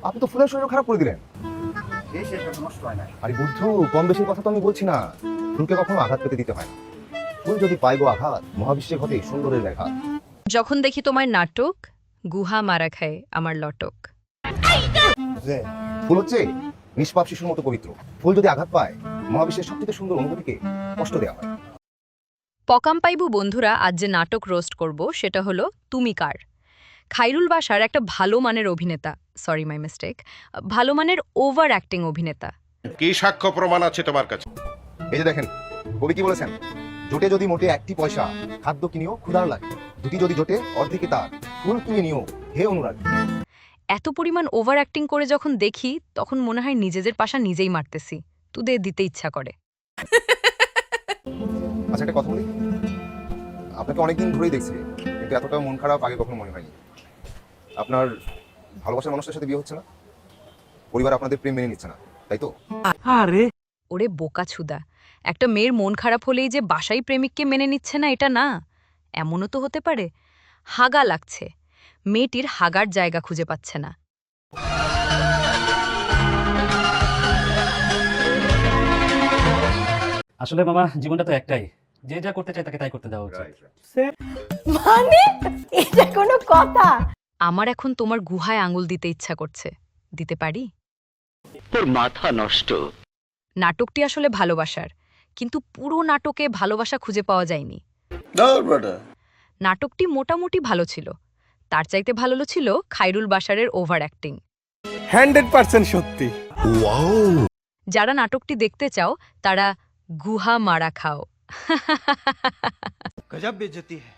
আপনি তো ফুলের শরীর খারাপ করে দিলেন। নষ্ট হয় না। আরে বুদ্ধু, কম বেশির কথা তো আমি বলছি না। ফুলকে কখনো আঘাত পেতে দিতে হয় না। ফুল যদি পাইব আঘাত, মহাবিশ্বে ঘটে সুন্দরের ব্যাঘাত। যখন দেখি তোমার নাটক, গুহা মারা খায় আমার লটক। ফুল হচ্ছে নিষ্পাপ শিশুর মতো পবিত্র। ফুল যদি আঘাত পায়, মহাবিশ্বের সবচেয়ে সুন্দর অনুভূতিকে কষ্ট দেওয়া হয়। পকাম পাইবু বন্ধুরা, আজ যে নাটক রোস্ট করব সেটা হলো তুমি কার। খাইরুল বাশার একটা ভালো মানের অভিনেতা, সরি মাই মিস্টেক, ভালো মানের ওভার অ্যাক্টিং অভিনেতা। কি সাক্ষ্য প্রমাণ আছে তোমার কাছে? এই যে দেখেন, কবি কি বলেছেন, জোটে যদি মোটে একটি পয়সা, খাদ্য কিনিও ক্ষুধার লাগে। দুটি যদি জোটে অর্ধেকে তার, ফুল কিনে নিও হে অনুরাগ। এত পরিমাণ ওভার অ্যাক্টিং করে যখন দেখি তখন মনে হয় নিজেদের পাশা নিজেই মারতেছি, তুদের দিতে ইচ্ছা করে। আচ্ছা, একটা কথা বলি, আপনাকে অনেকদিন ধরেই দেখছি, কিন্তু এতটা মন খারাপ আগে কখনো মনে হয়নি। আপনার ভালোবাসার মানুষটার সাথে বিয়ে হচ্ছে না, পরিবার আপনাদের প্রেম মেনে নিচ্ছে না, তাই তো? ওরে বোকা ছুদা, একটা মেয়ের মন খারাপ হলেই যে বাসাই প্রেমিককে মেনে নিচ্ছে না এটা না, এমনও তো হতে পারে হাগা লাগছে, মেয়েটির হাগার জায়গা খুঁজে পাচ্ছে না। আসলে মামা, জীবনটা তো একটাই, যে যা করতে চায় তাকে তাই করতে দেওয়া উচিত। মানে এটা কোনো কথা? আমার এখন তোমার গুহায় আঙুল দিতে ইচ্ছা করছে, দিতে পারি? তোর মাথা নষ্ট। নাটকটি আসলে ভালোবাসার, কিন্তু পুরো নাটকে ভালোবাসা খুঁজে পাওয়া যায়নি। নাটকটি মোটামুটি ভালো ছিল, তার চাইতে ভালো ছিল খাইরুল বাশারের ওভার অ্যাক্টিং। 100% সত্যি। যারা নাটকটি দেখতে চাও তারা গুহা মারা খাও। गजब बेइज्जती है।